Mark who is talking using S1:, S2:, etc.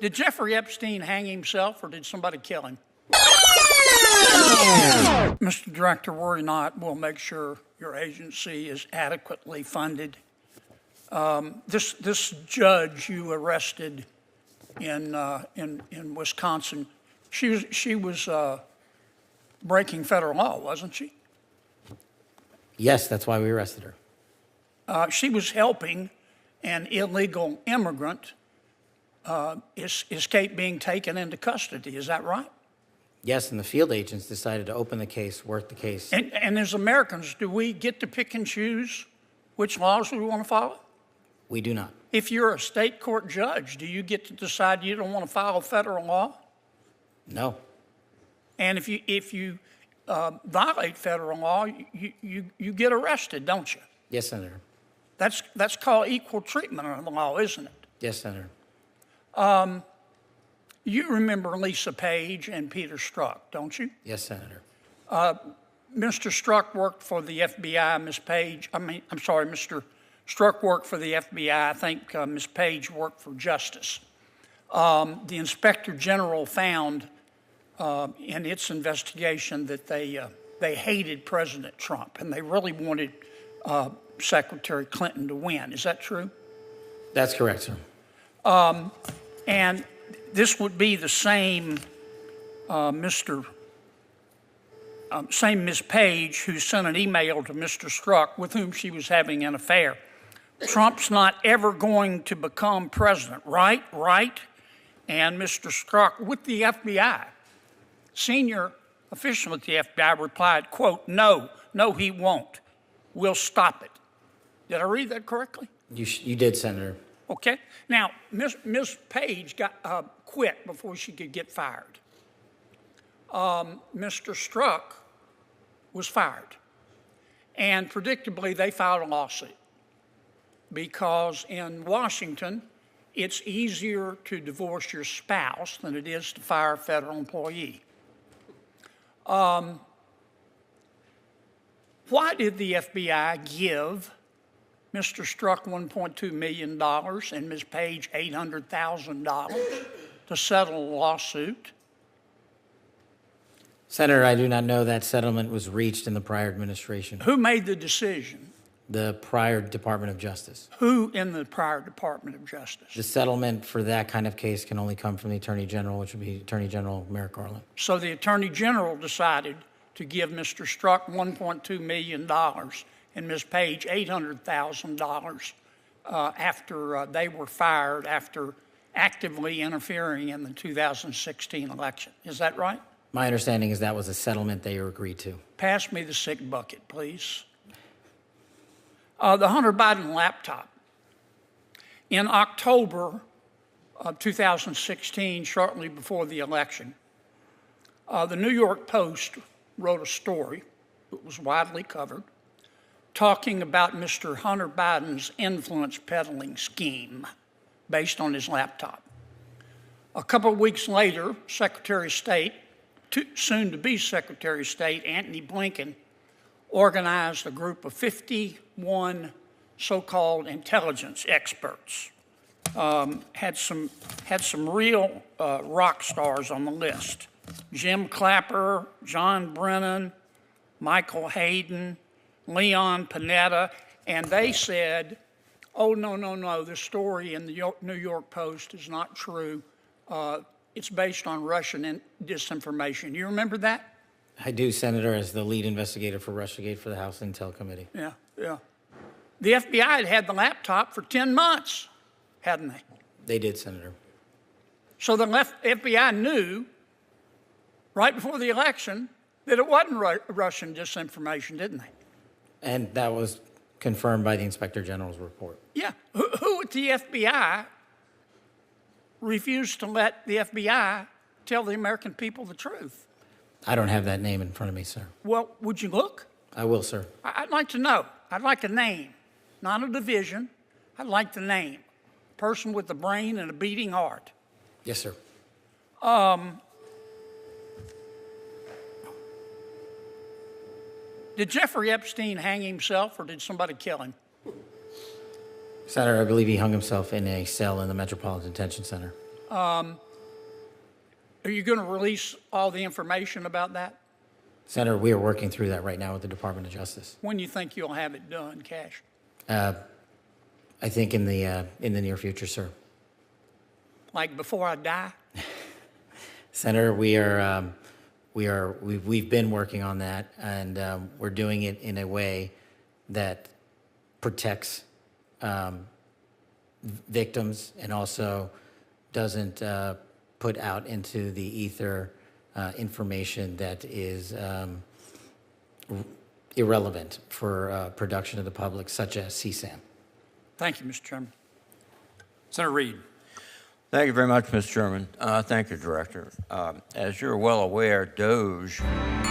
S1: Did Jeffrey Epstein hang himself or did somebody kill him? Mr. Director, worry not. We'll make sure your agency is adequately funded. This judge you arrested in Wisconsin, she was breaking federal law, wasn't she?
S2: Yes, that's why we arrested her.
S1: She was helping an illegal immigrant escape being taken into custody. Is that right?
S2: Yes, and the field agents decided to open the case, work the case.
S1: And as Americans, do we get to pick and choose which laws we want to follow?
S2: We do not.
S1: If you're a state court judge, do you get to decide you don't want to follow federal law?
S2: No.
S1: And if you violate federal law, you get arrested, don't you?
S2: Yes, Senator.
S1: That's called equal treatment under the law, isn't it?
S2: Yes, Senator.
S1: You remember Lisa Page and Peter Strzok, don't you?
S2: Yes, Senator.
S1: Mr. Strzok worked for the FBI. Mr. Strzok worked for the FBI. I think Ms. Page worked for Justice. The Inspector General found in its investigation that they hated President Trump and they really wanted Secretary Clinton to win. Is that true?
S2: That's correct, sir.
S1: And this would be the same same Ms. Page who sent an email to Mr. Strzok with whom she was having an affair. Trump's not ever going to become president, right? Right? And Mr. Strzok with the FBI, senior official at the FBI replied, quote, no, he won't. We'll stop it. Did I read that correctly?
S2: You did, Senator.
S1: Okay. Now, Ms. Page got quit before she could get fired. Mr. Strzok was fired. And predictably, they filed a lawsuit because in Washington, it's easier to divorce your spouse than it is to fire a federal employee. Why did the FBI give Mr. Strzok $1.2 million and Ms. Page $800,000 to settle a lawsuit?
S2: Senator, I do not know that settlement was reached in the prior administration.
S1: Who made the decision?
S2: The prior Department of Justice.
S1: Who in the prior Department of Justice?
S2: The settlement for that kind of case can only come from the Attorney General, which would be Attorney General Merrick Garland.
S1: So the Attorney General decided to give Mr. Strzok $1.2 million and Ms. Page $800,000 after they were fired after actively interfering in the 2016 election. Is that right?
S2: My understanding is that was a settlement they agreed to.
S1: Pass me the sick bucket, please. The Hunter Biden laptop. In October of 2016, shortly before the election, the New York Post wrote a story that was widely covered talking about Mr. Hunter Biden's influence peddling scheme based on his laptop. A couple of weeks later, Secretary of State, soon-to-be Secretary of State, Antony Blinken, organized a group of 51 so-called intelligence experts. Had some real rock stars on the list. Jim Clapper, John Brennan, Michael Hayden, Leon Panetta, and they said, oh, no, the story in the New York Post is not true. It's based on Russian disinformation. You remember that?
S2: I do, Senator, as the lead investigator for Russiagate for the House Intel Committee.
S1: Yeah. The FBI had the laptop for 10 months, hadn't they?
S2: They did, Senator.
S1: So the FBI knew right before the election that it wasn't Russian disinformation, didn't they?
S2: And that was confirmed by the Inspector General's report.
S1: Yeah. Who at the FBI refused to let the FBI tell the American people the truth?
S2: I don't have that name in front of me, sir.
S1: Well, would you look?
S2: I will, sir.
S1: I'd like to know. I'd like a name, not a division. I'd like the name. A person with a brain and a beating heart.
S2: Yes, sir.
S1: Did Jeffrey Epstein hang himself or did somebody kill him?
S2: Senator, I believe he hung himself in a cell in the Metropolitan Detention Center.
S1: Are you going to release all the information about that?
S2: Senator, we are working through that right now with the Department of Justice.
S1: When do you think you'll have it done, Cash?
S2: I think in the near future, sir.
S1: Like before I die?
S2: Senator, we've been working on that, and we're doing it in a way that protects victims and also doesn't put out into the ether information that is irrelevant for production of the public, such as CSAM.
S1: Thank you, Mr. Chairman.
S3: Senator Reed.
S4: Thank you very much, Mr. Chairman. Thank you, Director. As you're well aware, DOJ